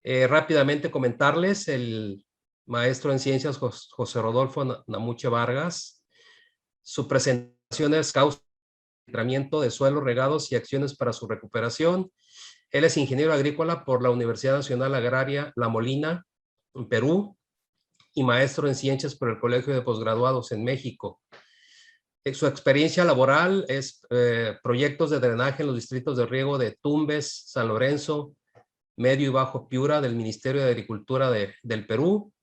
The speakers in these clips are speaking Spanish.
Rápidamente comentarles, el maestro en ciencias José Rodolfo Namuche Vargas, su presentación es causa de tratamiento de suelos regados y acciones para su recuperación. Él es ingeniero agrícola por la Universidad Nacional Agraria La Molina, en Perú, y maestro en ciencias por el Colegio de Posgraduados en México. Su experiencia laboral es proyectos de drenaje en los distritos de riego de Tumbes, San Lorenzo, Medio y Bajo Piura del Ministerio de Agricultura del Perú,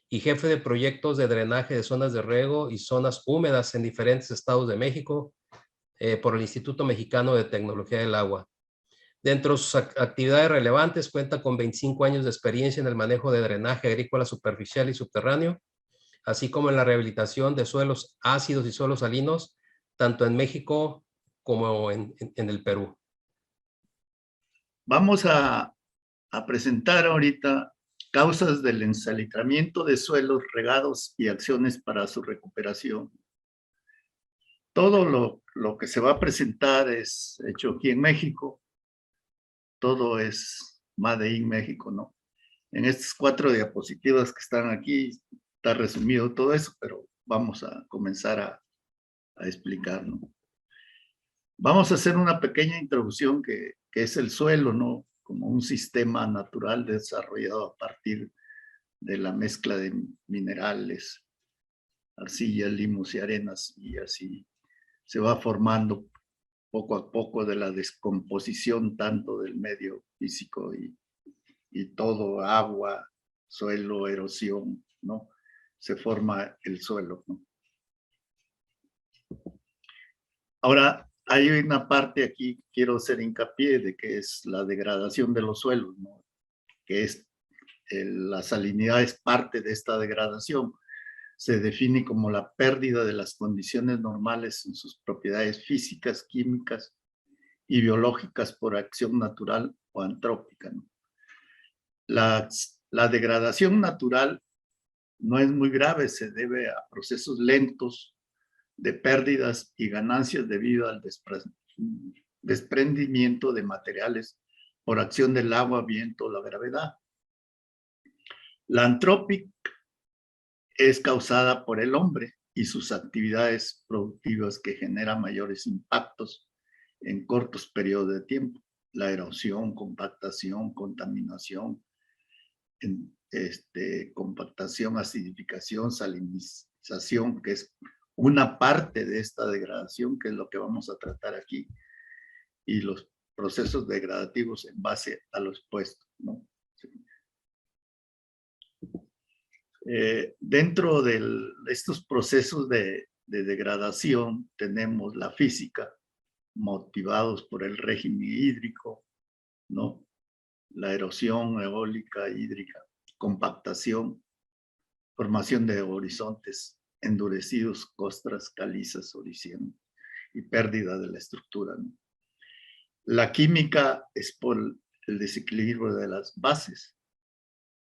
y jefe de proyectos de drenaje de zonas de riego y zonas húmedas en diferentes estados de México por el Instituto Mexicano de Tecnología del Agua. Dentro de sus actividades relevantes, cuenta con 25 años de experiencia en el manejo de drenaje agrícola superficial y subterráneo, así como en la rehabilitación de suelos ácidos y suelos salinos, tanto en México como en el Perú. Vamos a presentar ahorita causas del ensalitramiento de suelos regados y acciones para su recuperación. Todo lo que se va a presentar es hecho aquí en México. Todo es Made in México, ¿no? En estas 4 diapositivas que están aquí está resumido todo eso, pero vamos a comenzar a explicar, ¿no? Vamos a hacer una pequeña introducción que es el suelo, ¿no? Como un sistema natural desarrollado a partir de la mezcla de minerales, arcilla, limos y arenas, y así se va formando poco a poco de la descomposición tanto del medio físico y todo, agua, suelo, erosión, ¿no? Se forma el suelo, ¿no? Ahora, hay una parte aquí que quiero hacer hincapié de que es la degradación de los suelos, ¿no? Que es la salinidad es parte de esta degradación. Se define como la pérdida de las condiciones normales en sus propiedades físicas, químicas y biológicas por acción natural o antrópica, ¿no? La degradación natural no es muy grave, se debe a procesos lentos de pérdidas y ganancias debido al desprendimiento de materiales por acción del agua, viento o la gravedad. La antrópica es causada por el hombre y sus actividades productivas que generan mayores impactos en cortos periodos de tiempo. La erosión, compactación, contaminación, compactación, acidificación, salinización, que es una parte de esta degradación, que es lo que vamos a tratar aquí, y los procesos degradativos en base a lo expuesto, ¿no? Dentro de estos procesos de degradación tenemos la física, motivados por el régimen hídrico, ¿no? La erosión eólica, hídrica, compactación, formación de horizontes endurecidos, costras calizas, horizontes y pérdida de la estructura, ¿no? La química es por el desequilibrio de las bases,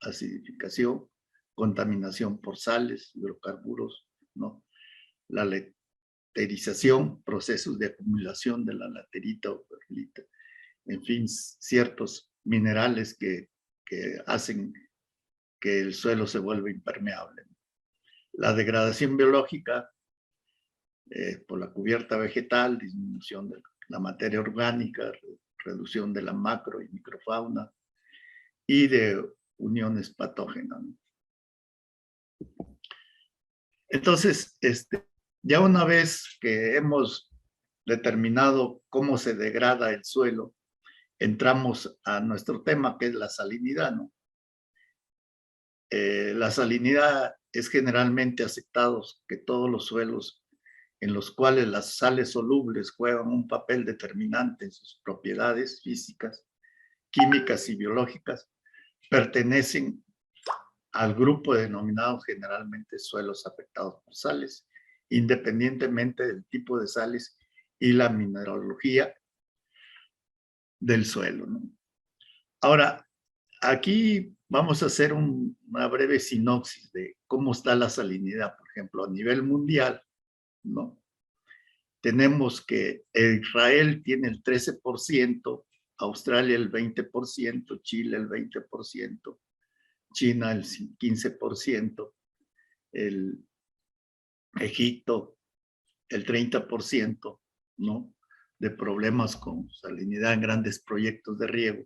acidificación, contaminación por sales, hidrocarburos, ¿no? La laterización, procesos de acumulación de la laterita o perlita, en fin, ciertos minerales que hacen que el suelo se vuelva impermeable. La degradación biológica por la cubierta vegetal, disminución de la materia orgánica, reducción de la macro y microfauna y de uniones patógenas. Entonces, ya una vez que hemos determinado cómo se degrada el suelo, entramos a nuestro tema, que es la salinidad, ¿no? La salinidad es generalmente aceptado que todos los suelos en los cuales las sales solubles juegan un papel determinante en sus propiedades físicas, químicas y biológicas, pertenecen al grupo denominado generalmente suelos afectados por sales, independientemente del tipo de sales y la mineralogía del suelo, ¿no? Ahora, aquí vamos a hacer una breve sinopsis de cómo está la salinidad, por ejemplo, a nivel mundial, ¿no? Tenemos que Israel tiene el 13%, Australia el 20%, Chile el 20%, China el 15%, el Egipto el 30%, ¿no? De problemas con salinidad en grandes proyectos de riego.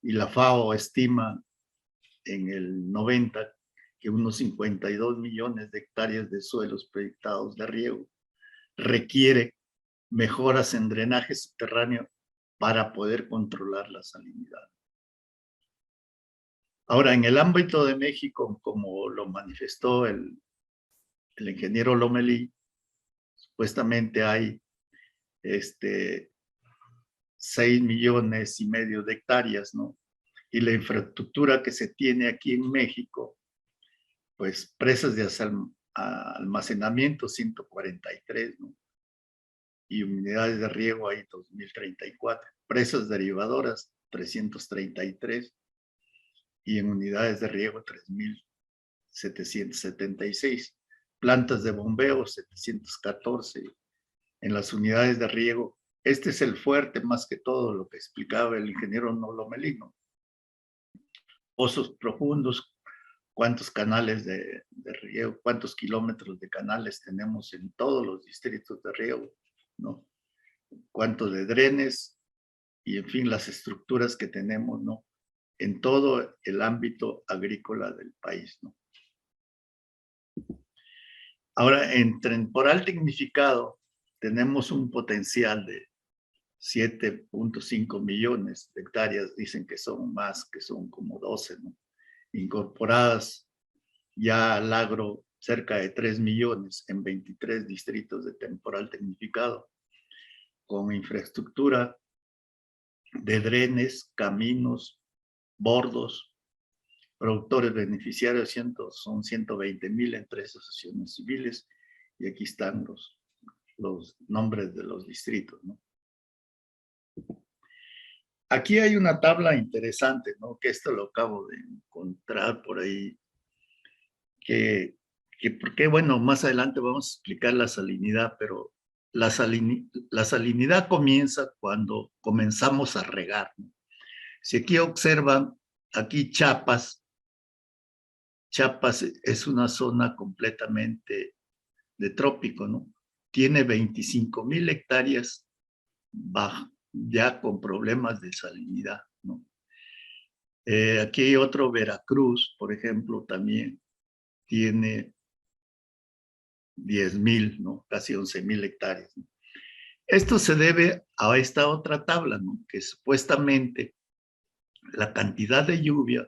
Y la FAO estima en el 90 que unos 52 millones de hectáreas de suelos proyectados de riego requiere mejoras en drenaje subterráneo para poder controlar la salinidad. Ahora, en el ámbito de México, como lo manifestó el ingeniero Lomelí, supuestamente hay 6,5 millones de hectáreas, ¿no? Y la infraestructura que se tiene aquí en México, pues presas de almacenamiento 143, ¿no? Y unidades de riego hay 2,034, presas derivadoras 333 y en unidades de riego 3,776, plantas de bombeo 714, en las unidades de riego. Este es el fuerte más que todo lo que explicaba el ingeniero Lomelí. Pozos profundos, cuántos canales de riego, cuántos kilómetros de canales tenemos en todos los distritos de riego, ¿no? Cuántos de drenes y, en fin, las estructuras que tenemos, ¿no? En todo el ámbito agrícola del país, ¿no? Ahora, en temporal tecnificado, tenemos un potencial de 7,5 millones de hectáreas, dicen que son más, que son como 12, ¿no? Incorporadas ya al agro cerca de 3 millones en 23 distritos de temporal tecnificado, con infraestructura de drenes, caminos, bordos, productores beneficiarios son 120,000 entre asociaciones civiles, y aquí están los nombres de los distritos, ¿no? Aquí hay una tabla interesante, ¿no? Que esto lo acabo de encontrar por ahí, porque, bueno, más adelante vamos a explicar la salinidad, pero la salinidad comienza cuando comenzamos a regar, ¿no? Si aquí observan, aquí Chiapas es una zona completamente de trópico, ¿no? Tiene 25,000 hectáreas ya con problemas de salinidad, ¿no? Aquí hay otro, Veracruz, por ejemplo, también tiene 10,000, ¿no? Casi 11,000 hectáreas, ¿no? Esto se debe a esta otra tabla, ¿no? Que supuestamente la cantidad de lluvia,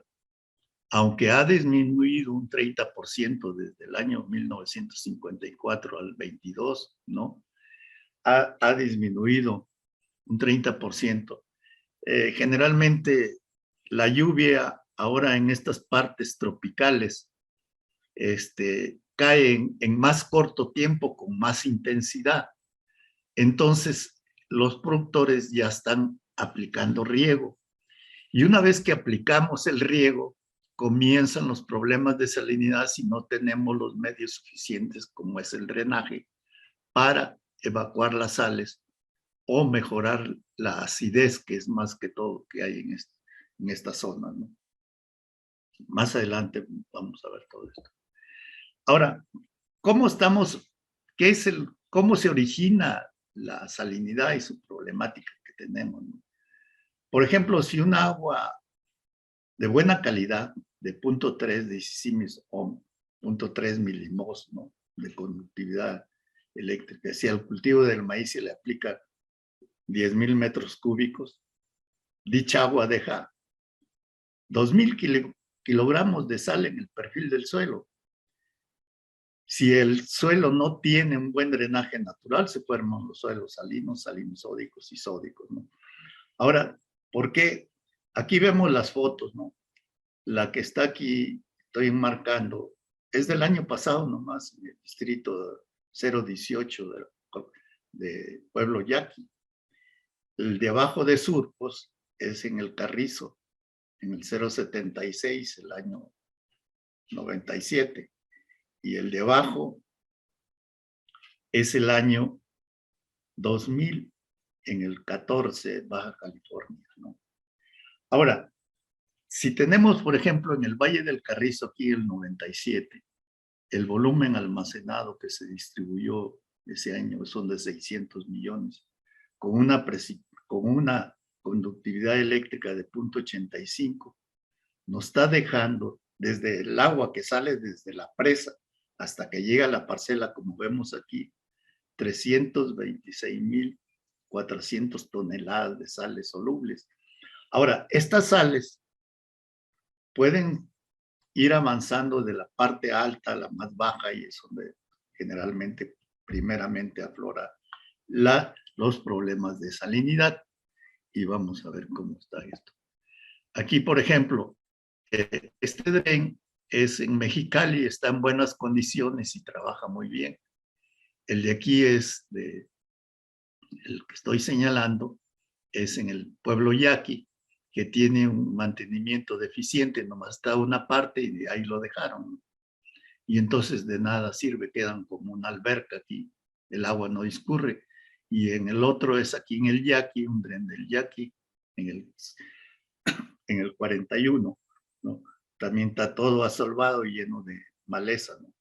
aunque ha disminuido un 30% desde el año 1954 al 22, ¿no? Ha disminuido un 30%. Generalmente la lluvia ahora en estas partes tropicales cae en más corto tiempo con más intensidad. Entonces, los productores ya están aplicando riego. Y una vez que aplicamos el riego, comienzan los problemas de salinidad si no tenemos los medios suficientes, como es el drenaje, para evacuar las sales o mejorar la acidez, que es más que todo que hay en esta zona, ¿no? Más adelante vamos a ver todo esto. Ahora, ¿cómo se origina la salinidad y su problemática que tenemos, ¿no? Por ejemplo, si un agua de buena calidad, de 0.3 de decimis o 0.3 milimos, ¿no? De conductividad eléctrica, si al cultivo del maíz se le aplica 10,000 metros cúbicos, dicha agua deja 2,000 kilogramos de sal en el perfil del suelo. Si el suelo no tiene un buen drenaje natural, se forman los suelos salinos, salinosódicos y sódicos, ¿no? Ahora, ¿por qué? Aquí vemos las fotos, ¿no? La que está aquí, estoy marcando, es del año pasado nomás, en el distrito 018 de Pueblo Yaqui. El de abajo de Surcos es en el Carrizo, en el 076, el año 97. Y el de abajo es el año 2000, en el 14, Baja California, ¿no? Ahora, si tenemos, por ejemplo, en el Valle del Carrizo, aquí el 97, el volumen almacenado que se distribuyó ese año son de 600 millones, con una conductividad eléctrica de 0.85, nos está dejando desde el agua que sale desde la presa hasta que llega a la parcela, como vemos aquí, 326.400 toneladas de sales solubles. Ahora, estas sales pueden ir avanzando de la parte alta a la más baja, y es donde generalmente, primeramente, aflora los problemas de salinidad. Y vamos a ver cómo está esto. Aquí, por ejemplo, este dren es en Mexicali, está en buenas condiciones y trabaja muy bien. El de aquí es el que estoy señalando, es en el pueblo Yaqui, que tiene un mantenimiento deficiente, nomás está una parte y de ahí lo dejaron. Y entonces de nada sirve, quedan como una alberca aquí, el agua no discurre. Y en el otro es aquí en el Yaqui, un dren del Yaqui, en el 41, ¿no? También está todo asolvado y lleno de maleza, ¿no?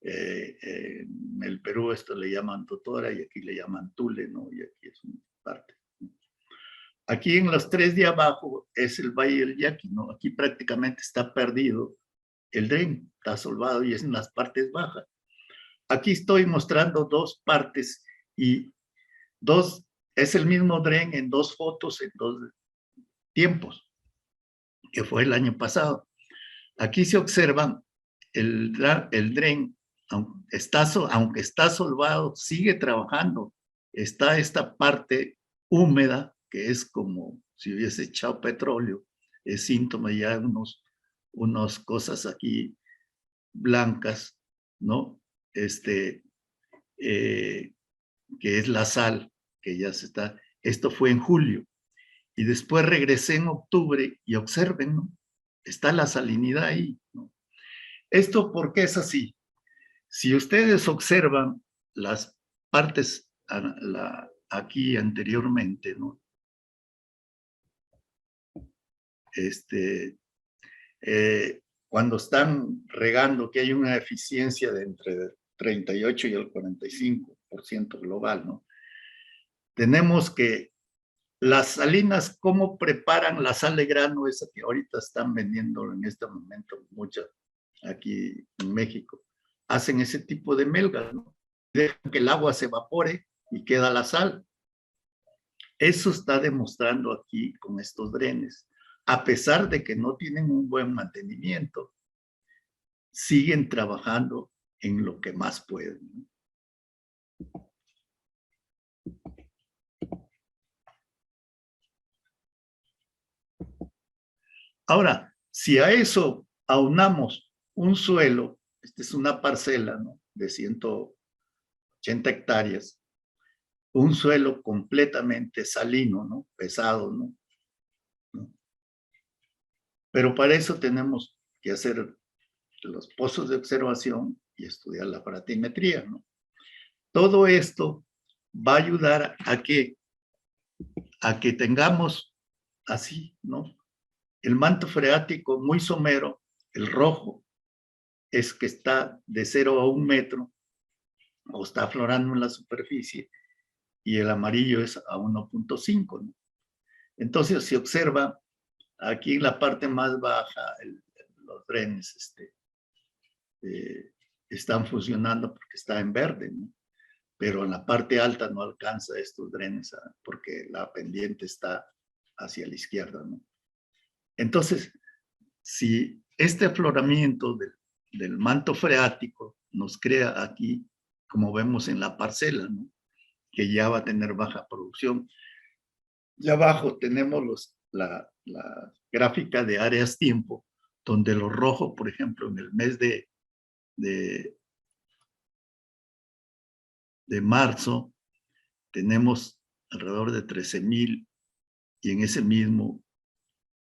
En el Perú esto le llaman totora y aquí le llaman tule, ¿no? Y aquí es una parte. Aquí en los tres de abajo es el Valle del Yaqui, ¿no? Aquí prácticamente está perdido el dren, está asolvado y es en las partes bajas. Aquí estoy mostrando dos partes y es el mismo dren en dos fotos, en dos tiempos, que fue el año pasado. Aquí se observan el dren, aunque está solvado, sigue trabajando. Está esta parte húmeda, que es como si hubiese echado petróleo, es síntoma ya de unas cosas aquí blancas, ¿no? Que es la sal, que ya se está. Esto fue en julio. Y después regresé en octubre y observen, ¿no? Está la salinidad ahí, ¿no? ¿Esto por qué es así? Si ustedes observan las partes aquí anteriormente, ¿no? Cuando están regando, que hay una eficiencia de entre el 38 y el 45% global, ¿no? Tenemos que las salinas, ¿cómo preparan la sal de grano esa que ahorita están vendiendo en este momento muchas aquí en México? Hacen ese tipo de melgas, ¿no? Dejan que el agua se evapore y queda la sal. Eso está demostrando aquí con estos drenes. A pesar de que no tienen un buen mantenimiento, siguen trabajando en lo que más pueden. Ahora, si a eso aunamos un suelo, esta es una parcela, ¿no?, de 180 hectáreas, un suelo completamente salino, ¿no?, pesado, ¿no? Pero para eso tenemos que hacer los pozos de observación y estudiar la fratimetría, ¿no? Todo esto va a ayudar a que tengamos así, ¿no?, el manto freático muy somero. El rojo es que está de 0 a 1 metro o está aflorando en la superficie, y el amarillo es a 1.5, ¿no? Entonces, si observa, aquí en la parte más baja, los drenes están funcionando porque está en verde, ¿no? Pero en la parte alta no alcanza estos drenes porque la pendiente está hacia la izquierda, ¿no? Entonces, si este afloramiento del manto freático nos crea aquí, como vemos en la parcela, ¿no?, que ya va a tener baja producción. Y abajo tenemos la gráfica de áreas tiempo, donde lo rojo, por ejemplo, en el mes de marzo, tenemos alrededor de 13,000, y en ese mismo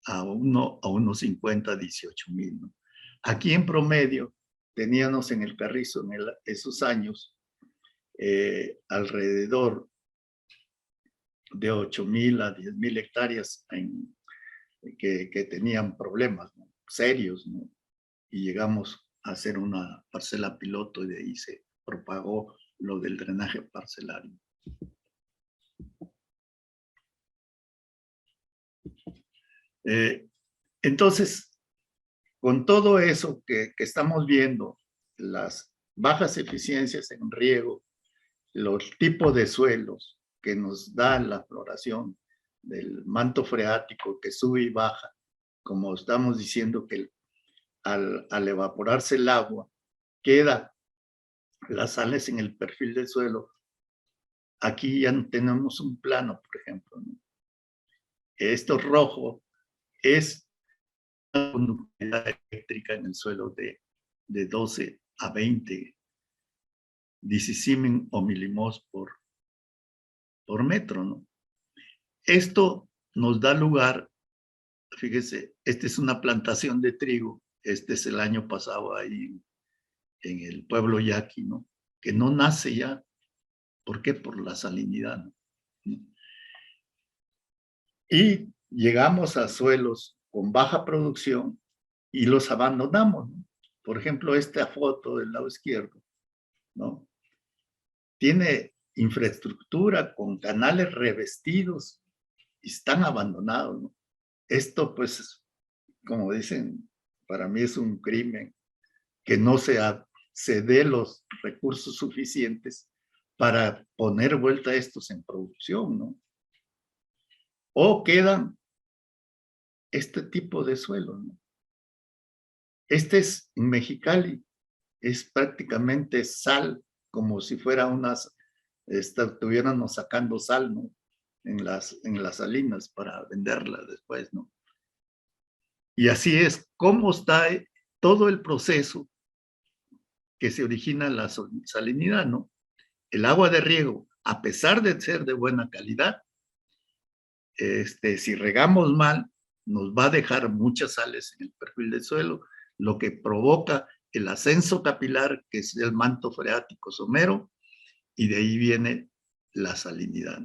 a unos 50, 18,000, ¿no? Aquí en promedio teníamos en el Carrizo en esos años alrededor de 8,000 a 10,000 hectáreas que tenían problemas, ¿no?, serios, ¿no? Y llegamos a hacer una parcela piloto y de ahí se propagó lo del drenaje parcelario. Entonces, con todo eso que estamos viendo, las bajas eficiencias en riego, los tipos de suelos que nos da la floración del manto freático que sube y baja, como estamos diciendo que al evaporarse el agua, queda las sales en el perfil del suelo. Aquí ya tenemos un plano, por ejemplo, ¿no? Esto rojo es la conductividad eléctrica en el suelo de 12 a 20 dicisimen o milimos por metro, ¿no? Esto nos da lugar, fíjese, esta es una plantación de trigo, este es el año pasado ahí en el pueblo yaqui, ¿no?, que no nace ya. ¿Por qué? Por la salinidad, ¿no? Y llegamos a suelos con baja producción y los abandonamos, ¿no? Por ejemplo, esta foto del lado izquierdo, ¿no?, tiene infraestructura con canales revestidos y están abandonados, ¿no? Esto, pues, como dicen, para mí es un crimen que no se dé los recursos suficientes para poner vuelta a estos en producción, ¿no? O quedan este tipo de suelo, ¿no? Este es en Mexicali, es prácticamente sal, como si fuera estuviéramos sacando sal, ¿no?, en las salinas para venderla después, ¿no? Y así es como está todo el proceso que se origina la salinidad, ¿no? El agua de riego, a pesar de ser de buena calidad, si regamos mal, nos va a dejar muchas sales en el perfil del suelo, lo que provoca el ascenso capilar, que es el manto freático somero, y de ahí viene la salinidad.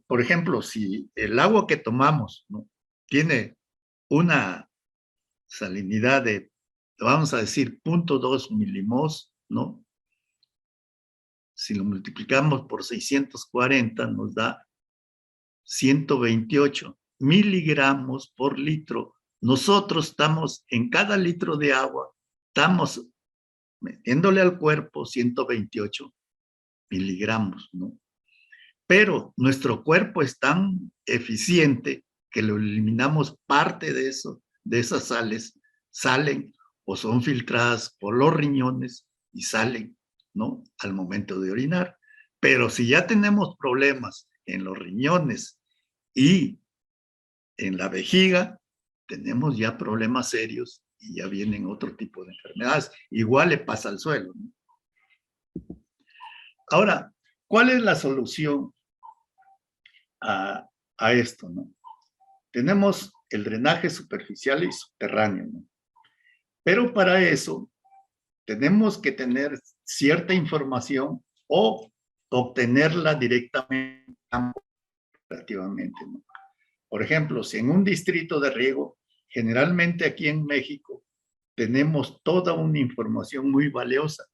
Por ejemplo, si el agua que tomamos, ¿no?, tiene una salinidad de, vamos a decir, 0.2 milimos, ¿no?, si lo multiplicamos por 640, nos da 128 miligramos por litro. Nosotros estamos, en cada litro de agua, estamos metiéndole al cuerpo 128 miligramos, ¿no? Pero nuestro cuerpo es tan eficiente que lo eliminamos parte de eso, de esas sales, salen o son filtradas por los riñones y salen, ¿no?, al momento de orinar. Pero si ya tenemos problemas en los riñones y en la vejiga, tenemos ya problemas serios y ya vienen otro tipo de enfermedades. Igual le pasa al suelo, ¿no? Ahora, ¿cuál es la solución a esto, ¿no? Tenemos el drenaje superficial y subterráneo, ¿no? Pero para eso tenemos que tener cierta información o obtenerla directamente, operativamente, ¿no? Por ejemplo, si en un distrito de riego, generalmente aquí en México, tenemos toda una información muy valiosa,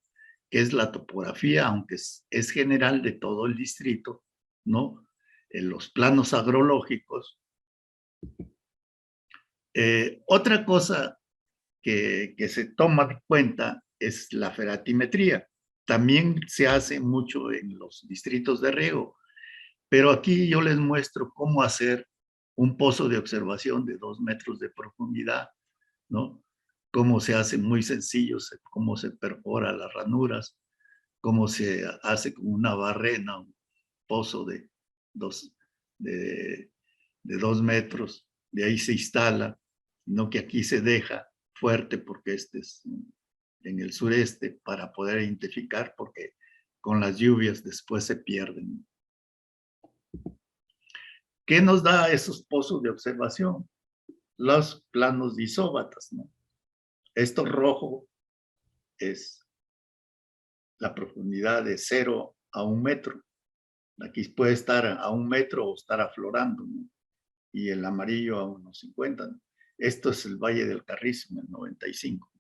que es la topografía, aunque es general de todo el distrito, ¿no?, en los planos agrológicos. Otra cosa que se toma en cuenta es la feratimetría. También se hace mucho en los distritos de riego, pero aquí yo les muestro cómo hacer un pozo de observación de 2 metros de profundidad, ¿no? Cómo se hace muy sencillo, cómo se perfora las ranuras, cómo se hace con una barrena, un pozo de 2 metros, de ahí se instala, no que aquí se deja fuerte porque este es en el sureste para poder identificar, porque con las lluvias después se pierden. ¿Qué nos da esos pozos de observación? Los planos de isóbatas, ¿no? Esto rojo es la profundidad de 0 a 1 metro. Aquí puede estar a 1 metro o estar aflorando, ¿no? Y el amarillo a unos 50, ¿no? Esto es el Valle del Carrizo en el 95.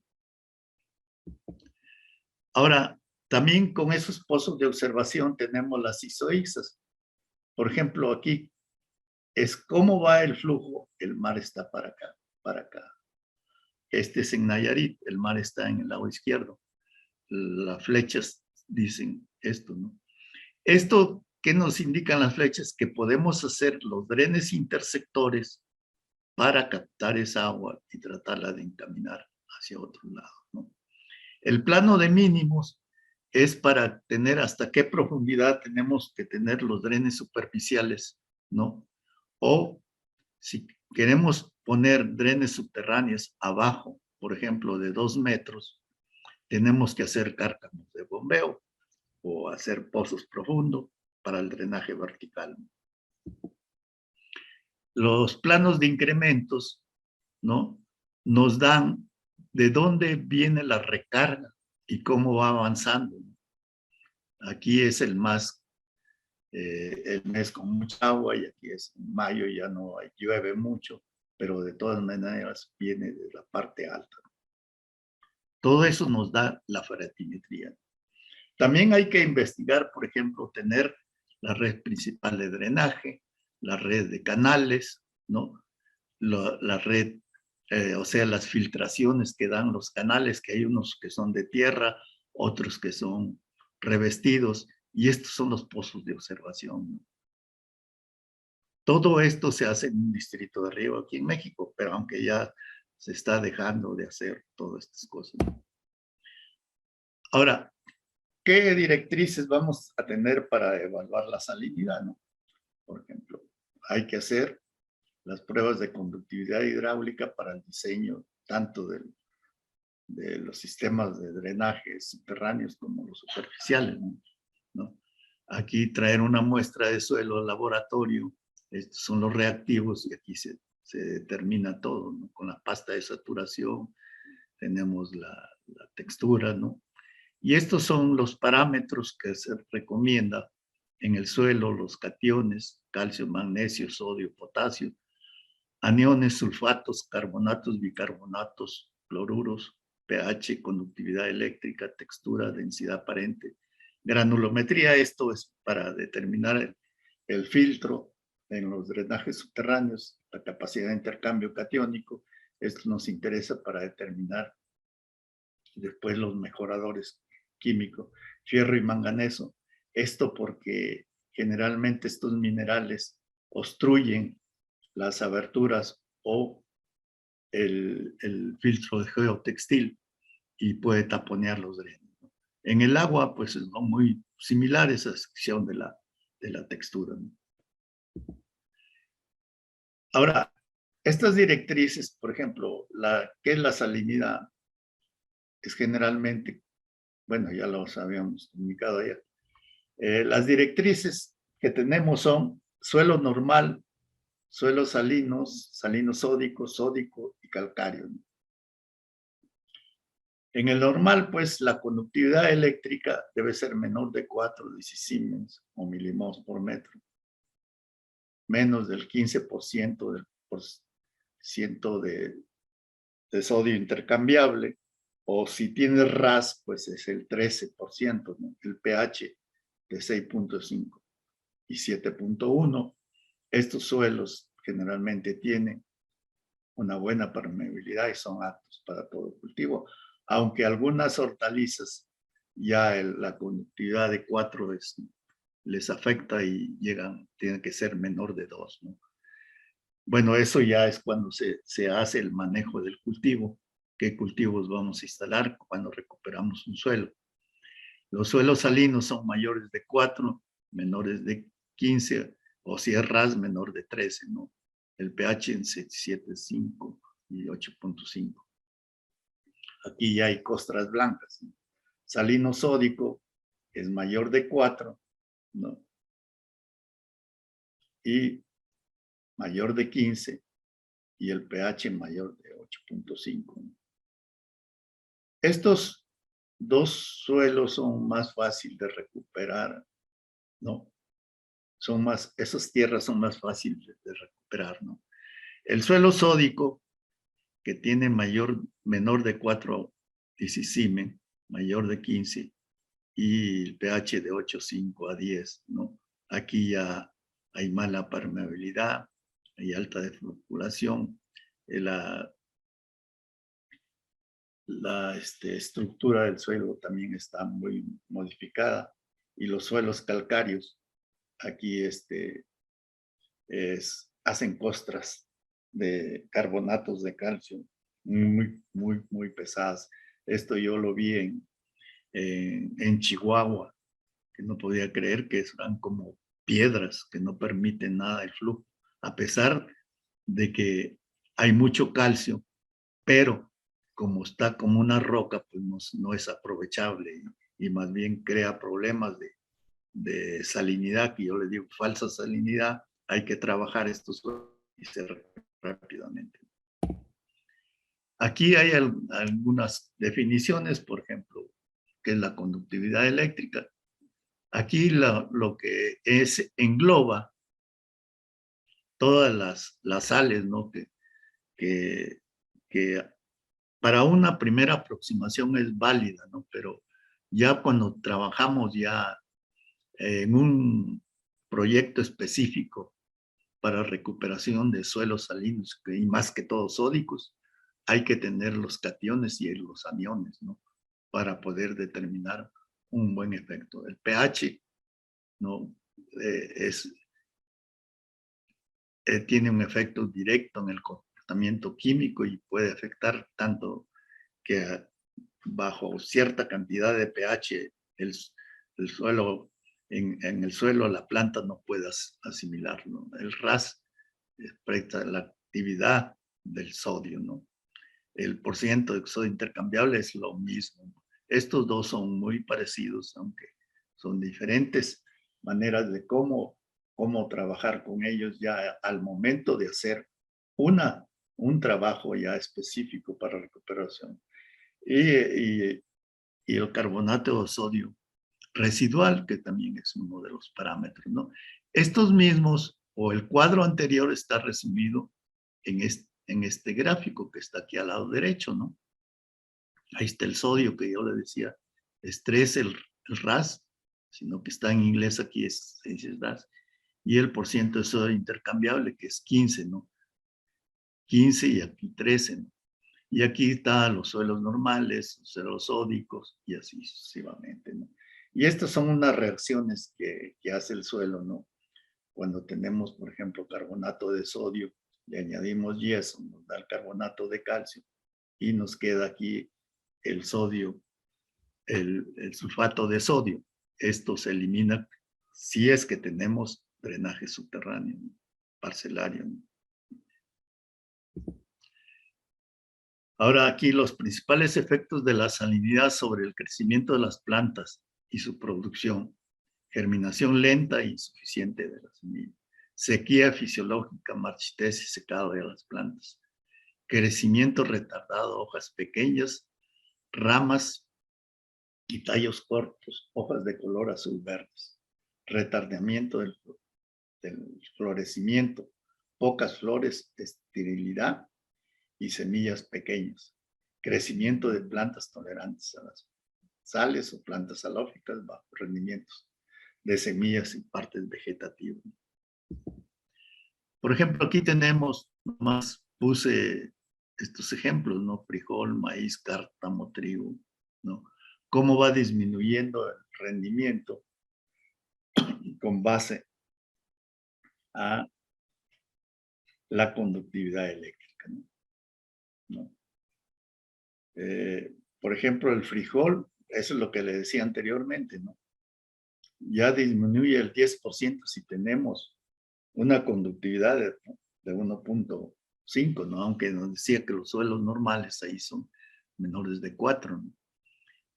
Ahora, también con esos pozos de observación tenemos las isoixas. Por ejemplo, aquí es cómo va el flujo. El mar está para acá, para acá. Este es en Nayarit, el mar está en el lado izquierdo. Las flechas dicen esto, ¿no? Esto, ¿qué nos indican las flechas? Que podemos hacer los drenes intersectores para captar esa agua y tratarla de encaminar hacia otro lado, ¿no? El plano de mínimos es para tener hasta qué profundidad tenemos que tener los drenes superficiales, ¿no? O si queremos poner drenes subterráneos abajo, por ejemplo, de 2 metros, tenemos que hacer cárcanos de bombeo o hacer pozos profundos para el drenaje vertical. Los planos de incrementos, ¿no? Nos dan de dónde viene la recarga y cómo va avanzando. Aquí es el mes con mucha agua, y aquí es en mayo, ya no llueve mucho, pero de todas maneras viene de la parte alta. Todo eso nos da la feratimetría. También hay que investigar, por ejemplo, tener la red principal de drenaje, la red de canales, ¿no? La red, o sea, las filtraciones que dan los canales, que hay unos que son de tierra, otros que son revestidos, y estos son los pozos de observación, ¿no? Todo esto se hace en un distrito de Río aquí en México, pero aunque ya se está dejando de hacer todas estas cosas. Ahora, ¿qué directrices vamos a tener para evaluar la salinidad, no? Por ejemplo, hay que hacer las pruebas de conductividad hidráulica para el diseño tanto de los sistemas de drenaje subterráneos como los superficiales, ¿no? Aquí traer una muestra de suelo al laboratorio, estos son los reactivos, y aquí se determina todo, ¿no? Con la pasta de saturación tenemos la textura, ¿no? Y estos son los parámetros que se recomienda en el suelo: los cationes, calcio, magnesio, sodio, potasio, aniones, sulfatos, carbonatos, bicarbonatos, cloruros, pH, conductividad eléctrica, textura, densidad aparente, granulometría. Esto es para determinar el filtro en los drenajes subterráneos, la capacidad de intercambio catiónico. Esto nos interesa para determinar después los mejoradores químicos, fierro y manganeso. Esto porque generalmente estos minerales obstruyen las aberturas o el filtro de geotextil y puede taponear los drenes. En el agua, pues son muy similares a sección de la textura, ¿no? Ahora, estas directrices, por ejemplo, ¿qué es la salinidad? Es generalmente, bueno, ya los habíamos comunicado ayer. Las directrices que tenemos son suelo normal, suelos salinos, salino sódico, sódico y calcáreo. En el normal, pues, la conductividad eléctrica debe ser menor de 4 decisiemens o milimols por metro, menos del 15% de sodio intercambiable, o si tiene RAS, pues es el 13%, ¿no? El pH de 6.5 y 7.1. Estos suelos generalmente tienen una buena permeabilidad y son aptos para todo cultivo, aunque algunas hortalizas ya la conductividad de 4 les afecta y tienen que ser menor de 2, ¿no? Bueno, eso ya es cuando se hace el manejo del cultivo, qué cultivos vamos a instalar cuando recuperamos un suelo. Los suelos salinos son mayores de 4, menores de 15, o si es RAS, menor de 13, ¿no? El pH en 7.5 y 8.5. Aquí ya hay costras blancas, ¿no? Salino sódico es mayor de 4, ¿no? Y mayor de 15, y el pH mayor de 8.5, ¿no? Estos dos suelos son más fáciles de recuperar, ¿no? esas tierras son más fáciles de recuperar, ¿no? El suelo sódico, que tiene menor de 4 disicimen, mayor de 15, y el pH de 8,5 a 10, ¿no? Aquí ya hay mala permeabilidad, hay alta defloración, la estructura del suelo también está muy modificada, y los suelos calcáreos aquí hacen costras de carbonatos de calcio muy, muy, muy pesadas. Esto yo lo vi en Chihuahua, que no podía creer que eran como piedras que no permiten nada el flujo, a pesar de que hay mucho calcio, pero como está como una roca, pues no es aprovechable y más bien crea problemas de salinidad, que yo le digo falsa salinidad. Hay que trabajar estos y se rápidamente. Aquí hay algunas definiciones, por ejemplo, que es la conductividad eléctrica. Aquí lo que engloba todas las sales, ¿no? Que para una primera aproximación es válida, ¿no? Pero ya cuando trabajamos ya en un proyecto específico para recuperación de suelos salinos y más que todo sódicos, hay que tener los cationes y los aniones, ¿no? Para poder determinar un buen efecto. El pH, ¿no? Tiene un efecto directo en el comportamiento químico y puede afectar tanto que bajo cierta cantidad de pH el suelo, en el suelo la planta no puede asimilarlo. El RAS expresa la actividad del sodio, ¿no? El porcentaje de sodio intercambiable es lo mismo. Estos dos son muy parecidos, aunque son diferentes maneras de cómo trabajar con ellos ya al momento de hacer un trabajo ya específico para recuperación. Y el carbonato de sodio residual, que también es uno de los parámetros, ¿no? Estos mismos, o el cuadro anterior, está resumido en este gráfico que está aquí al lado derecho, ¿no? Ahí está el sodio que yo le decía, estrés, el RAS, sino que está en inglés aquí es RAS, y el porcentaje de sodio intercambiable, que es 15, ¿no? 15 y aquí 13, ¿no? Y aquí están los suelos normales, los suelos sódicos y así sucesivamente, ¿no? Y estas son unas reacciones que hace el suelo, ¿no? Cuando tenemos, por ejemplo, carbonato de sodio, le añadimos yeso, nos da el carbonato de calcio y nos queda aquí el sodio, el sulfato de sodio. Esto se elimina si es que tenemos drenaje subterráneo, ¿no? Parcelario, ¿no? Ahora aquí los principales efectos de la salinidad sobre el crecimiento de las plantas y su producción. Germinación lenta e insuficiente de las semillas. Sequía fisiológica, marchitez y secado de las plantas. Crecimiento retardado, hojas pequeñas, ramas y tallos cortos, hojas de color azul verdes. Retardamiento del florecimiento, pocas flores, esterilidad y semillas pequeñas. Crecimiento de plantas tolerantes a las sales o plantas halóficas bajo rendimientos de semillas y partes vegetativas. Por ejemplo, aquí tenemos, nomás puse estos ejemplos, ¿no? Frijol, maíz, cártamo, trigo, ¿no? Cómo va disminuyendo el rendimiento con base a la conductividad eléctrica, ¿no? Por ejemplo, el frijol, eso es lo que le decía anteriormente, ¿no? Ya disminuye el 10% si tenemos una conductividad de 1,5, ¿no? Aunque nos decía que los suelos normales ahí son menores de 4, ¿no?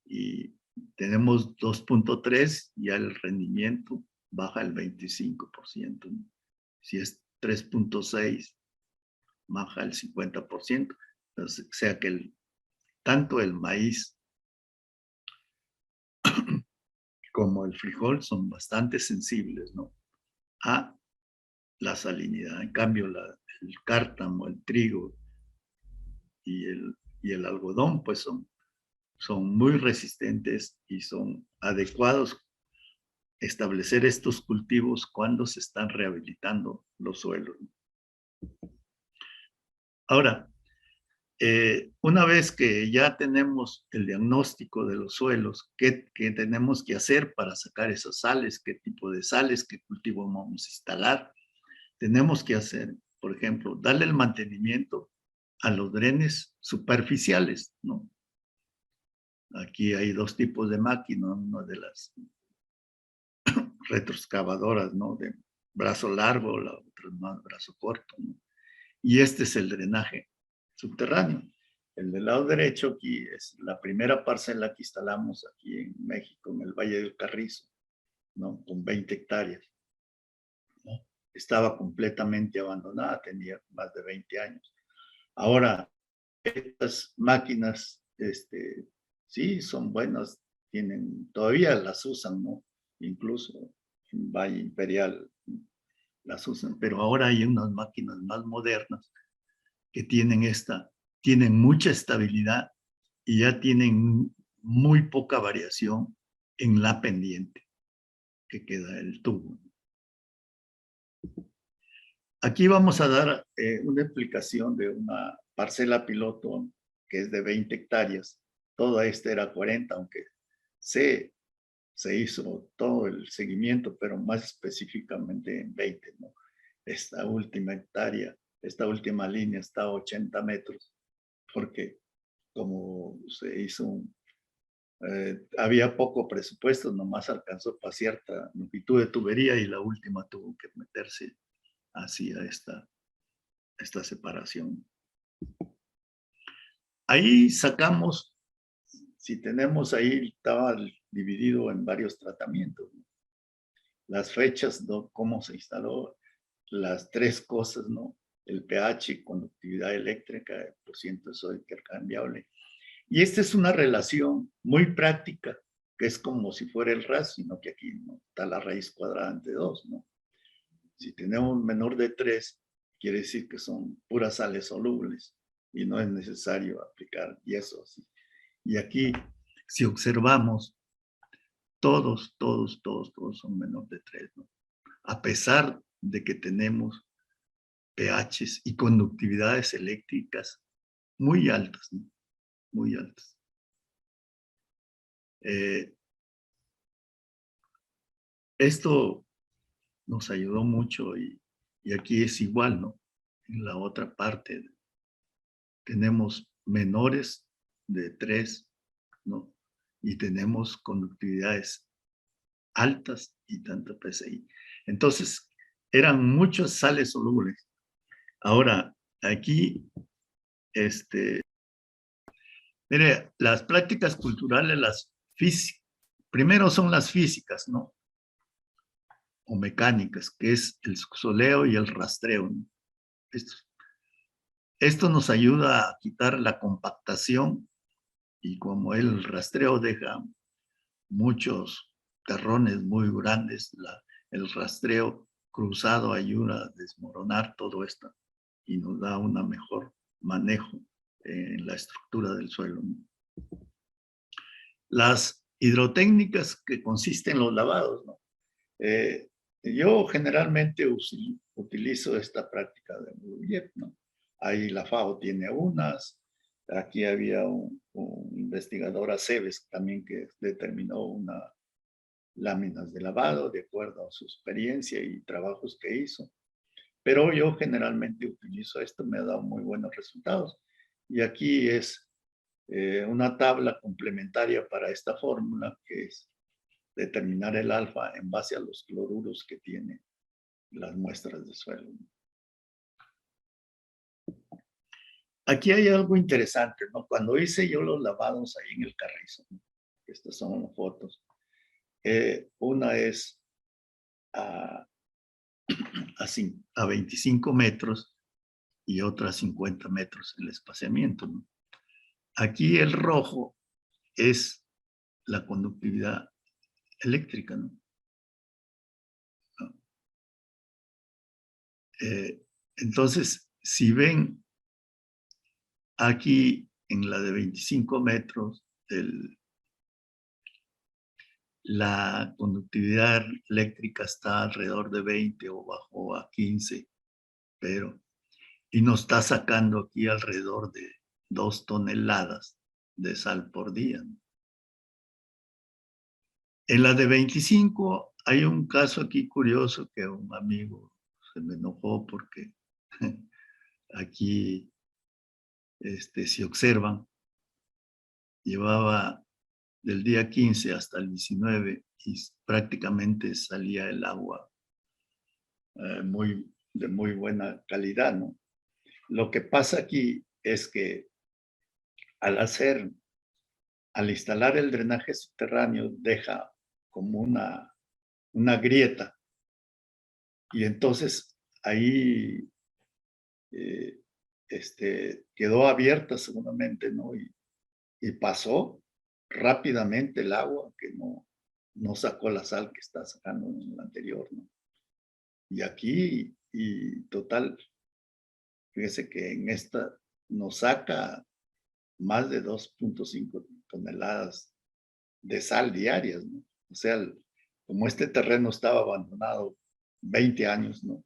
Y tenemos 2,3, ya el rendimiento baja el 25%, ¿no? Si es 3,6, baja el 50%. Entonces, o sea que tanto el maíz como el frijol son bastante sensibles, ¿no? a la salinidad. En cambio, el cártamo, el trigo y el algodón, pues son muy resistentes y son adecuados establecer estos cultivos cuando se están rehabilitando los suelos. Ahora, una vez que ya tenemos el diagnóstico de los suelos, ¿qué tenemos que hacer para sacar esas sales? ¿Qué tipo de sales? ¿Qué cultivo vamos a instalar? Tenemos que hacer, por ejemplo, darle el mantenimiento a los drenes superficiales, ¿no? Aquí hay dos tipos de máquinas, una de las retroexcavadoras, ¿no? De brazo largo, la otra más brazo corto, ¿no? Y este es el drenaje subterráneo. El del lado derecho aquí es la primera parcela que instalamos aquí en México, en el Valle del Carrizo, ¿no? Con 20 hectáreas, ¿no? Estaba completamente abandonada, tenía más de 20 años. Ahora, estas máquinas, sí, son buenas, todavía las usan, ¿no? Incluso en Valle Imperial las usan, pero ahora hay unas máquinas más modernas que tienen mucha estabilidad y ya tienen muy poca variación en la pendiente que queda el tubo. Aquí vamos a dar una explicación de una parcela piloto que es de 20 hectáreas. Toda esta era 40, aunque se hizo todo el seguimiento, pero más específicamente en 20, ¿no? Esta última hectárea, esta última línea está a 80 metros, porque como se hizo había poco presupuesto, nomás alcanzó para cierta longitud de tubería y la última tuvo que meterse hacia esta separación. Ahí sacamos, si tenemos ahí, estaba dividido en varios tratamientos, ¿no? Las fechas, ¿no? Cómo se instaló, las tres cosas, ¿no? El pH, conductividad eléctrica, el porciento de sodio intercambiable. Y esta es una relación muy práctica, que es como si fuera el RAS, sino que aquí no está la raíz cuadrada entre 2, ¿no? Si tenemos un menor de 3, quiere decir que son puras sales solubles y no es necesario aplicar yesos. Y aquí, si observamos, todos son menor de 3, ¿no? A pesar de que tenemos pHs y conductividades eléctricas muy altas, ¿no? Muy altas. Esto nos ayudó mucho y aquí es igual, ¿no? En la otra parte tenemos menores de 3, ¿no? Y tenemos conductividades altas y tanto PSI. Entonces, eran muchas sales solubles. Ahora, aquí, mire, las prácticas culturales, las físicas, primero son las físicas, ¿no? O mecánicas, que es el soleo y el rastreo, ¿no? Esto nos ayuda a quitar la compactación y como el rastreo deja muchos terrones muy grandes, el rastreo cruzado ayuda a desmoronar todo esto y nos da un mejor manejo en la estructura del suelo. Las hidrotécnicas que consisten en los lavados, ¿no? Yo generalmente utilizo esta práctica de Moodle, ¿no? Ahí la FAO tiene unas, aquí había un investigador, Aceves, también que determinó unas láminas de lavado de acuerdo a su experiencia y trabajos que hizo. Pero yo generalmente utilizo esto, me ha dado muy buenos resultados. Y aquí es una tabla complementaria para esta fórmula, que es determinar el alfa en base a los cloruros que tiene las muestras de suelo. Aquí hay algo interesante, ¿no? Cuando hice yo los lavados ahí en el Carrizo, ¿no? Estas son las fotos. Una es a 25 metros y otra a 50 metros el espaciamiento, ¿no? Aquí el rojo es la conductividad eléctrica, ¿no? Entonces, si ven aquí en la de 25 metros, la conductividad eléctrica está alrededor de 20 o bajó a 15, y nos está sacando aquí alrededor de 2 toneladas de sal por día. En la de 25 hay un caso aquí curioso que un amigo se me enojó porque aquí, si observan, llevaba del día 15 hasta el 19 y prácticamente salía el agua de muy buena calidad, ¿no? Lo que pasa aquí es que al instalar el drenaje subterráneo, deja como una grieta, y entonces ahí quedó abierta seguramente, ¿no? Y pasó rápidamente el agua, que no sacó la sal que está sacando en el anterior, ¿no? Y aquí, y total, fíjese que en esta nos saca más de 2.5 toneladas de sal diarias, ¿no? O sea, como este terreno estaba abandonado 20 años, ¿no?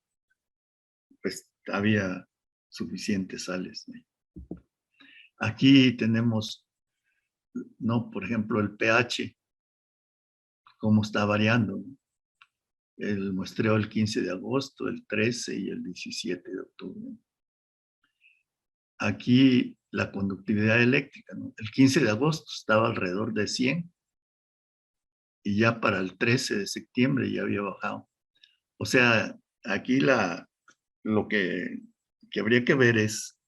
Pues había suficientes sales, ¿no? Aquí tenemos, ¿no? Por ejemplo, el pH, cómo está variando, ¿no? El muestreo el 15 de agosto, el 13 y el 17 de octubre. Aquí la conductividad eléctrica, ¿no? El 15 de agosto estaba alrededor de 100 y ya para el 13 de septiembre ya había bajado. O sea, aquí lo que habría que ver es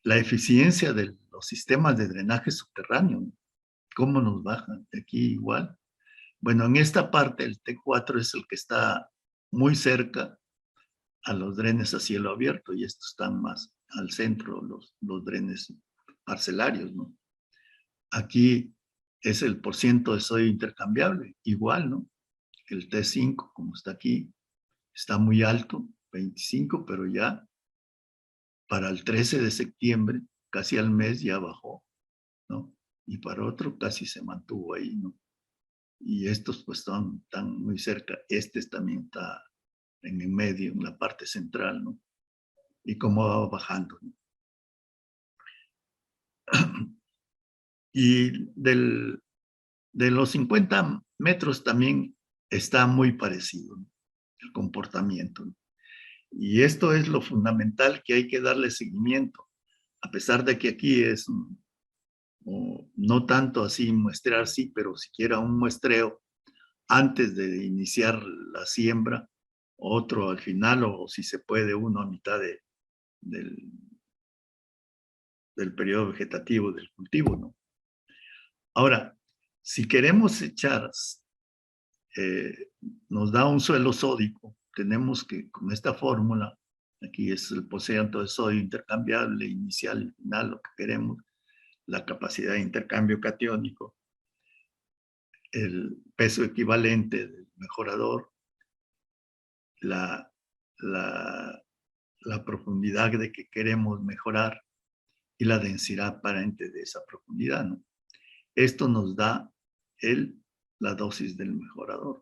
la eficiencia de los sistemas de drenaje subterráneo, ¿no? ¿Cómo nos bajan? Aquí igual. Bueno, en esta parte el T4 es el que está muy cerca a los drenes a cielo abierto, y estos están más al centro, los drenes parcelarios, ¿no? Aquí es el porciento de sodio intercambiable, igual, ¿no? El T5, como está aquí, está muy alto, 25, pero ya para el 13 de septiembre, casi al mes, ya bajó, ¿no? Y para otro casi se mantuvo ahí, ¿no? Y estos pues están muy cerca. Este también está en el medio, en la parte central, ¿no? Y cómo va bajando, ¿no? Y de los 50 metros también está muy parecido, ¿no? El comportamiento, ¿no? Y esto es lo fundamental que hay que darle seguimiento, a pesar de que aquí es no tanto así muestrear, sí, pero siquiera un muestreo antes de iniciar la siembra, otro al final, o si se puede, uno a mitad del, del periodo vegetativo del cultivo, ¿no? Ahora, si queremos echar, nos da un suelo sódico, tenemos que, con esta fórmula, aquí es el porcentaje de sodio intercambiable, inicial y final, lo que queremos, la capacidad de intercambio catiónico, el peso equivalente del mejorador, la, la, la profundidad de que queremos mejorar y la densidad aparente de esa profundidad, ¿no? Esto nos da la dosis del mejorador.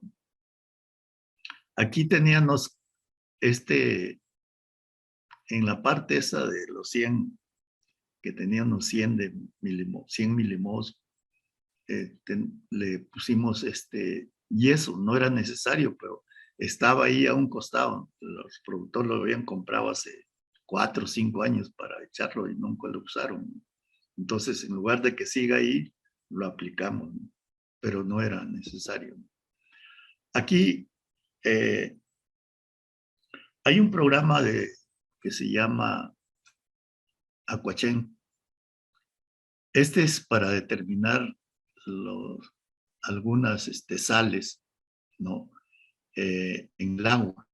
Aquí teníamos en la parte esa de los 100, que teníamos 100 milimols, le pusimos yeso, no era necesario, pero estaba ahí a un costado. Los productores lo habían comprado hace 4 o 5 años para echarlo y nunca lo usaron. Entonces, en lugar de que siga ahí, lo aplicamos, ¿no? Pero no era necesario. Aquí hay un programa que se llama Aquachen. Este es para determinar algunas sales, ¿no? En el agua.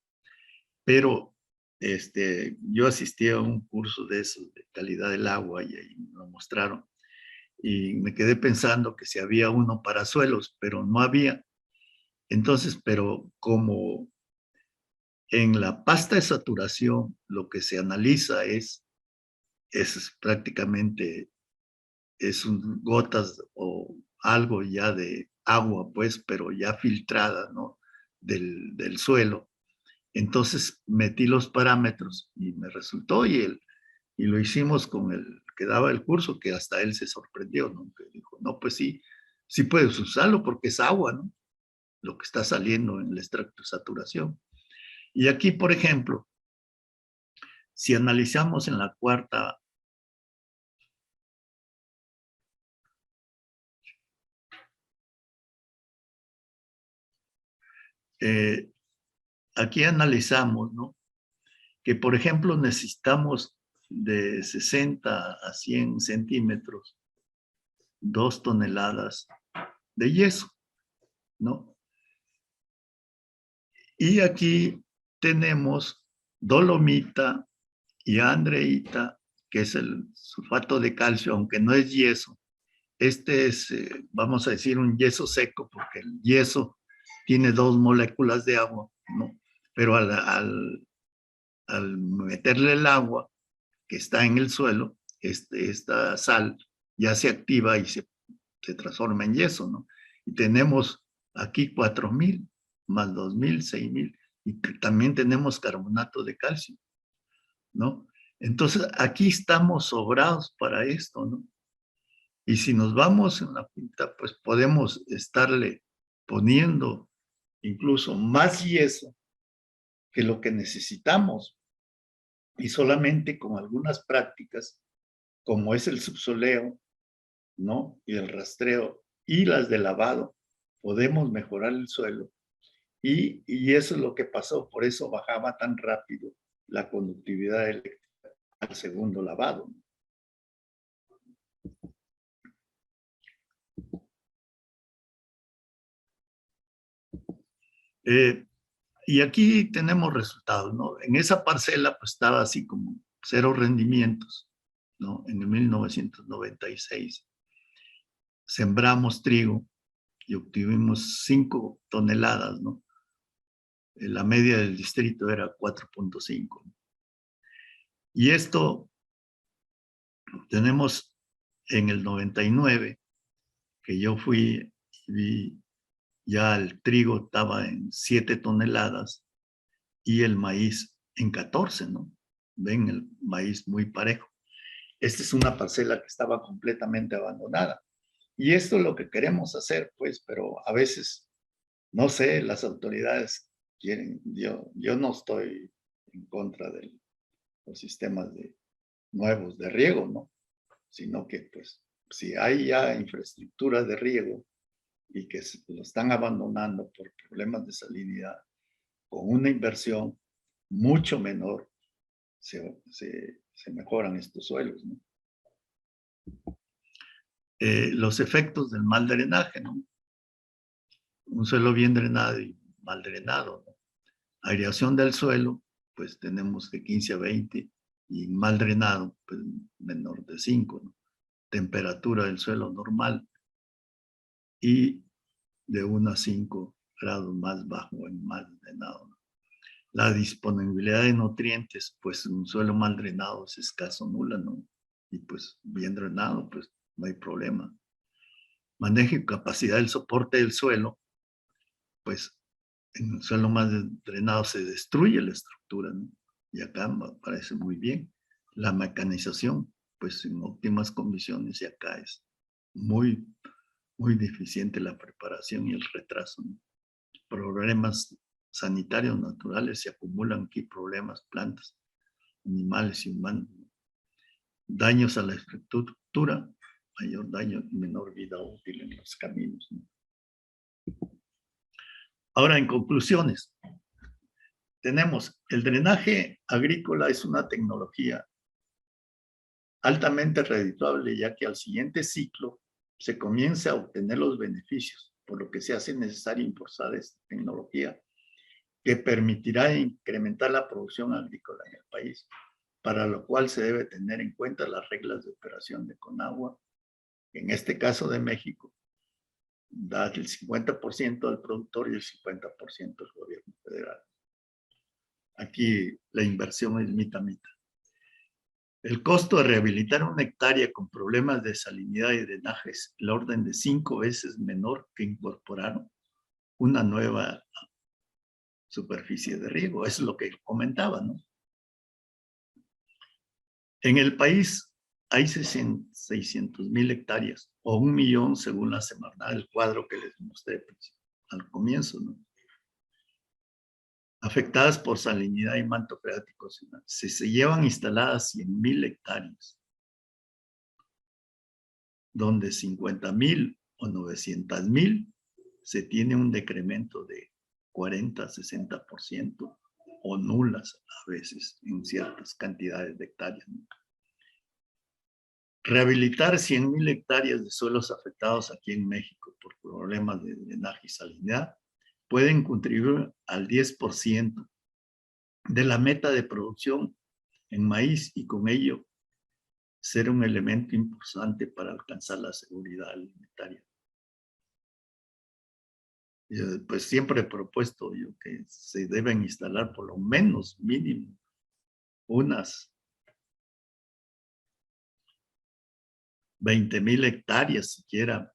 Pero yo asistí a un curso de eso, de calidad del agua, y ahí me lo mostraron. Y me quedé pensando que si había uno para suelos, pero no había. Entonces, pero como En la pasta de saturación, lo que se analiza es prácticamente gotas o algo ya de agua, pues, pero ya filtrada, ¿no? Del suelo. Entonces metí los parámetros y me resultó, y lo hicimos con el que daba el curso, que hasta él se sorprendió, ¿no? Que dijo, no, pues sí, sí puedes usarlo porque es agua, ¿no? Lo que está saliendo en el extracto de saturación. Y aquí, por ejemplo, si analizamos en la cuarta, aquí analizamos, ¿no? Que, por ejemplo, necesitamos de 60 a 100 centímetros, 2 toneladas de yeso, ¿no? Y aquí tenemos dolomita y andreita, que es el sulfato de calcio, aunque no es yeso. Este es, vamos a decir, un yeso seco, porque el yeso tiene 2 moléculas de agua, ¿no? Pero al meterle el agua que está en el suelo, esta sal ya se activa y se transforma en yeso, ¿no? Y tenemos aquí 4,000 más 2,000, 6,000, y también tenemos carbonato de calcio, ¿no? Entonces, aquí estamos sobrados para esto, ¿no? Y si nos vamos en la pinta, pues podemos estarle poniendo incluso más yeso que lo que necesitamos. Y solamente con algunas prácticas, como es el subsoleo, ¿no? Y el rastreo y las de lavado, podemos mejorar el suelo. Y eso es lo que pasó, por eso bajaba tan rápido la conductividad eléctrica al segundo lavado. Y aquí tenemos resultados, ¿no? En esa parcela pues estaba así como 0 rendimientos, ¿no? En el 1996 sembramos trigo y obtuvimos 5 toneladas, ¿no? La media del distrito era 4,5. Y esto tenemos en el 99, que yo fui y vi, ya el trigo estaba en 7 toneladas y el maíz en 14, ¿no? Ven, el maíz muy parejo. Esta es una parcela que estaba completamente abandonada. Y esto es lo que queremos hacer, pues, pero a veces, no sé, las autoridades quieren, yo no estoy en contra de los sistemas nuevos de riego, ¿no? Sino que, pues, si hay ya infraestructura de riego y que lo están abandonando por problemas de salinidad, con una inversión mucho menor, se mejoran estos suelos, ¿no? Los efectos del mal drenaje, ¿no? Un suelo bien drenado y mal drenado, ¿no? Aireación del suelo, pues tenemos de 15 a 20, y mal drenado, pues menor de 5, ¿no? Temperatura del suelo normal y de 1 a 5 grados más bajo en mal drenado, ¿no? La disponibilidad de nutrientes, pues un suelo mal drenado es escaso, nula, ¿no? Y pues bien drenado, pues no hay problema. Manejo y capacidad del soporte del suelo, pues en el suelo más drenado se destruye la estructura, ¿no? Y acá me parece muy bien. La mecanización, pues en óptimas condiciones, y acá es muy, muy deficiente la preparación y el retraso, ¿no? Problemas sanitarios naturales, se acumulan aquí problemas, plantas, animales y humanos, ¿no? Daños a la estructura, mayor daño y menor vida útil en los caminos, ¿no? Ahora, en conclusiones, tenemos el drenaje agrícola es una tecnología altamente redituable, ya que al siguiente ciclo se comienza a obtener los beneficios, por lo que se hace necesario impulsar esta tecnología que permitirá incrementar la producción agrícola en el país, para lo cual se debe tener en cuenta las reglas de operación de Conagua. En este caso de México, da el 50% al productor y el 50% al gobierno federal. aquí la inversión es mitad mitad. El costo de rehabilitar una hectárea con problemas de salinidad y drenaje es el orden de 5 veces menor que incorporar una nueva superficie de riego. Es lo que comentaba, ¿no? En el país hay 600,000 hectáreas, o 1 millón según la Semarnat, el cuadro que les mostré al comienzo, ¿no? Afectadas por salinidad y manto freático. Si se llevan instaladas 100,000 hectáreas, donde 50,000 o 900,000 se tiene un decremento de 40-60% o nulas a veces en ciertas cantidades de hectáreas, ¿no? Rehabilitar 100,000 hectáreas de suelos afectados aquí en México por problemas de drenaje y salinidad pueden contribuir al 10% de la meta de producción en maíz y con ello ser un elemento importante para alcanzar la seguridad alimentaria. Pues siempre he propuesto yo que se deben instalar por lo menos mínimo unas 20,000 hectáreas siquiera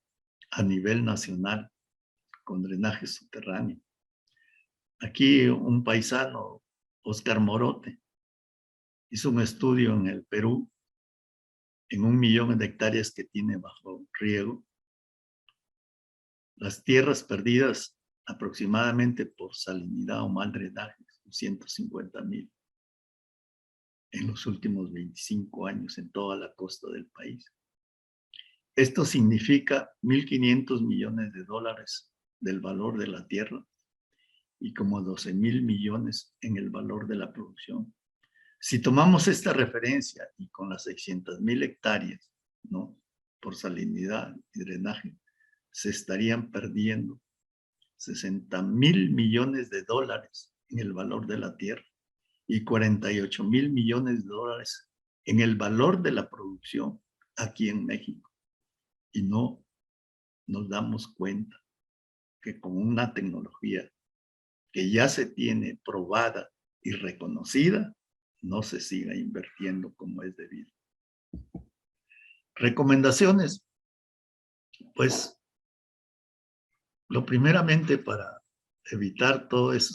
a nivel nacional con drenaje subterráneo. Aquí un paisano, Oscar Morote, hizo un estudio en el Perú en 1 millón de hectáreas que tiene bajo riego. Las tierras perdidas aproximadamente por salinidad o mal drenaje, 150,000 en los últimos 25 años en toda la costa del país. Esto significa 1.500 millones de dólares del valor de la tierra y como 12,000 millones en el valor de la producción. Si tomamos esta referencia y con las 600,000 hectáreas, ¿no?, por salinidad y drenaje, se estarían perdiendo 60,000 millones de dólares en el valor de la tierra y 48,000 millones de dólares en el valor de la producción aquí en México. Y no nos damos cuenta que con una tecnología que ya se tiene probada y reconocida, no se siga invirtiendo como es debido. Recomendaciones. Pues, lo primeramente para evitar todo eso,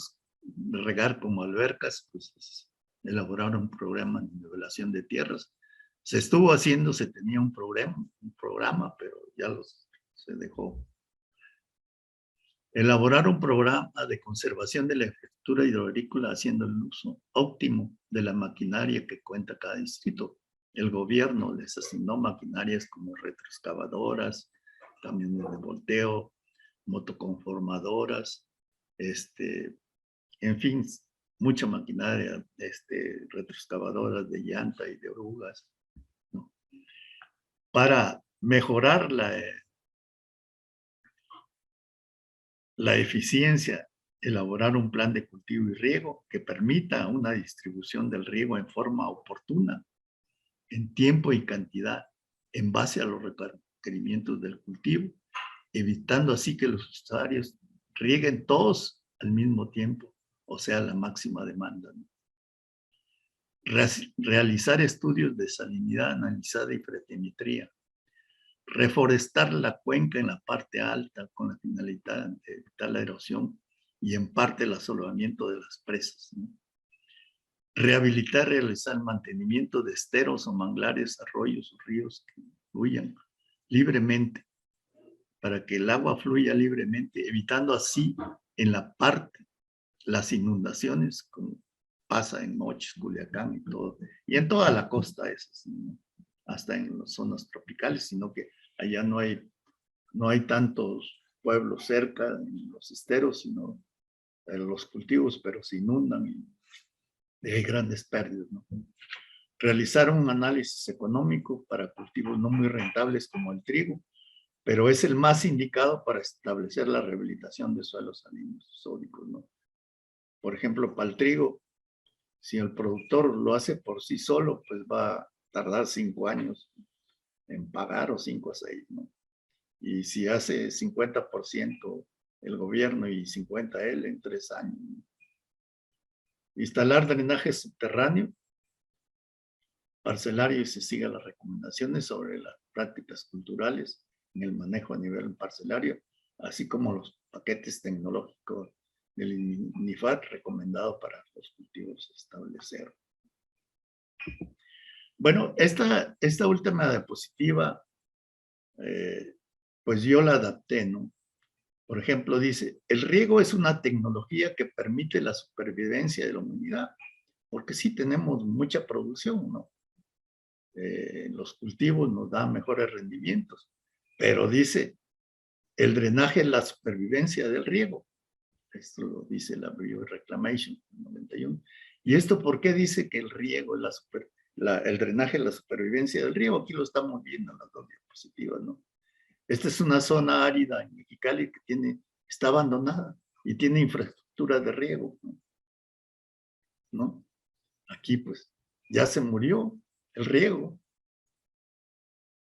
regar como albercas, pues es elaborar un programa de nivelación de tierras. Se estuvo haciendo, se tenía un programa, pero ya se dejó. Elaborar un programa de conservación de la infraestructura hidroagrícola haciendo el uso óptimo de la maquinaria que cuenta cada distrito. El gobierno les asignó maquinarias como retroexcavadoras, camiones de volteo, motoconformadoras, en fin, mucha maquinaria, retroexcavadoras de llanta y de orugas, ¿no?, para mejorar la eficiencia, elaborar un plan de cultivo y riego que permita una distribución del riego en forma oportuna, en tiempo y cantidad, en base a los requerimientos del cultivo, evitando así que los usuarios rieguen todos al mismo tiempo, o sea, la máxima demanda, ¿no? Realizar estudios de salinidad analizada y fretimetría. Reforestar la cuenca en la parte alta con la finalidad de evitar la erosión y en parte el asolvamiento de las presas, ¿no? Rehabilitar, realizar el mantenimiento de esteros o manglares, arroyos o ríos que fluyan libremente para que el agua fluya libremente, evitando así en la parte las inundaciones, como pasa en Mochis, Culiacán y todo, y en toda la costa esas, ¿no?, hasta en las zonas tropicales, sino que allá no hay tantos pueblos cerca en los esteros, sino los cultivos, pero se inundan y hay grandes pérdidas, ¿no? Realizar un análisis económico para cultivos no muy rentables como el trigo, pero es el más indicado para establecer la rehabilitación de suelos sódicos, ¿no? Por ejemplo, para el trigo, si el productor lo hace por sí solo, pues va a tardar 5 años en pagar, o 5 a 6, ¿no? Y si hace 50% el gobierno y 50% él, en 3 años, ¿no? Instalar drenaje subterráneo, parcelario, y se sigan las recomendaciones sobre las prácticas culturales en el manejo a nivel parcelario, así como los paquetes tecnológicos del INIFAD recomendado para los cultivos establecer. Bueno, esta última diapositiva, pues yo la adapté, ¿no? Por ejemplo, dice, el riego es una tecnología que permite la supervivencia de la humanidad, porque sí tenemos mucha producción, ¿no? Los cultivos nos dan mejores rendimientos, pero dice, el drenaje es la supervivencia del riego. Esto lo dice la Bioreclamation 91. ¿Y esto por qué dice que el riego es el drenaje es la supervivencia del riego? Aquí lo estamos viendo en las dos diapositivas, ¿no? Esta es una zona árida en Mexicali que está abandonada y tiene infraestructura de riego, ¿no? Aquí pues ya se murió el riego.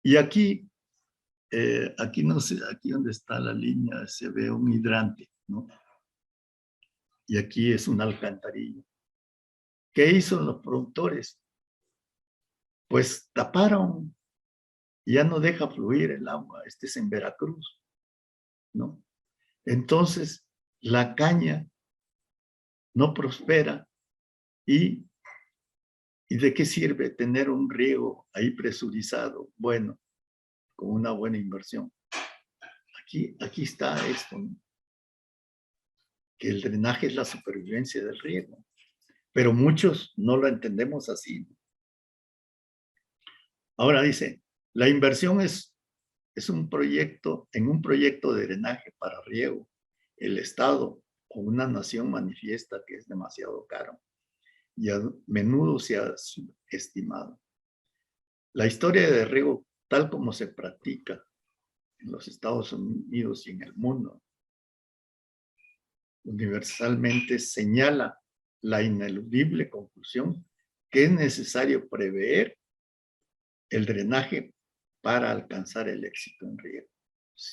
Y aquí no sé, aquí donde está la línea se ve un hidrante, ¿no? Y aquí es un alcantarilla. ¿Qué hizo los productores? Pues taparon, ya no deja fluir el agua. Este es en Veracruz, ¿no? Entonces, la caña no prospera. ¿Y de qué sirve tener un riego ahí presurizado? Bueno, con una buena inversión. Aquí está esto, ¿no? Que el drenaje es la supervivencia del riego. Pero muchos no lo entendemos así. Ahora dice, la inversión es un proyecto, en un proyecto de drenaje para riego. El Estado o una nación manifiesta que es demasiado caro y a menudo se ha subestimado. La historia de riego, tal como se practica en los Estados Unidos y en el mundo, universalmente señala la ineludible conclusión que es necesario prever el drenaje para alcanzar el éxito en riego.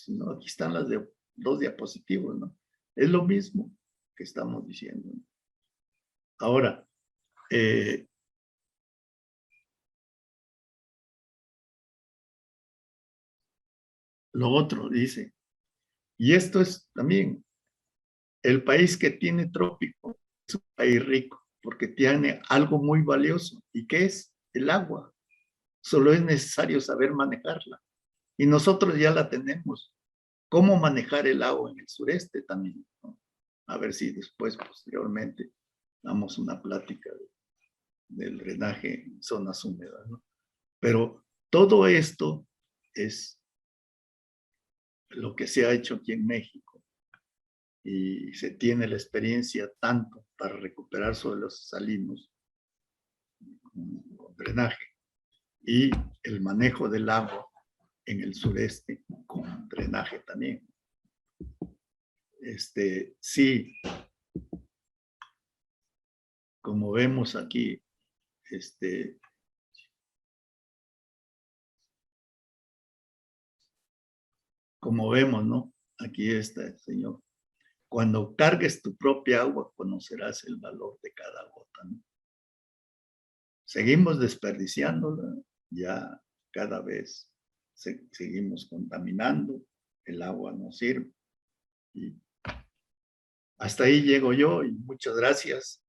¿No? Aquí están las dos diapositivas, ¿no? Es lo mismo que estamos diciendo, ¿no? Ahora, lo otro dice, y esto es también, el país que tiene trópico es un país rico, porque tiene algo muy valioso, ¿y qué es? El agua. Solo es necesario saber manejarla. Y nosotros ya la tenemos. ¿Cómo manejar el agua en el sureste también, ¿no? A ver si después, posteriormente, damos una plática del drenaje en zonas húmedas, ¿no? Pero todo esto es lo que se ha hecho aquí en México y se tiene la experiencia tanto para recuperar suelos salinos con drenaje y el manejo del agua en el sureste con drenaje también. Sí, como vemos aquí, como vemos, ¿no? Aquí está el Señor. Cuando cargues tu propia agua, conocerás el valor de cada gota, ¿no? Seguimos desperdiciándola, ya cada vez seguimos contaminando, el agua no sirve. Y hasta ahí llego yo y muchas gracias.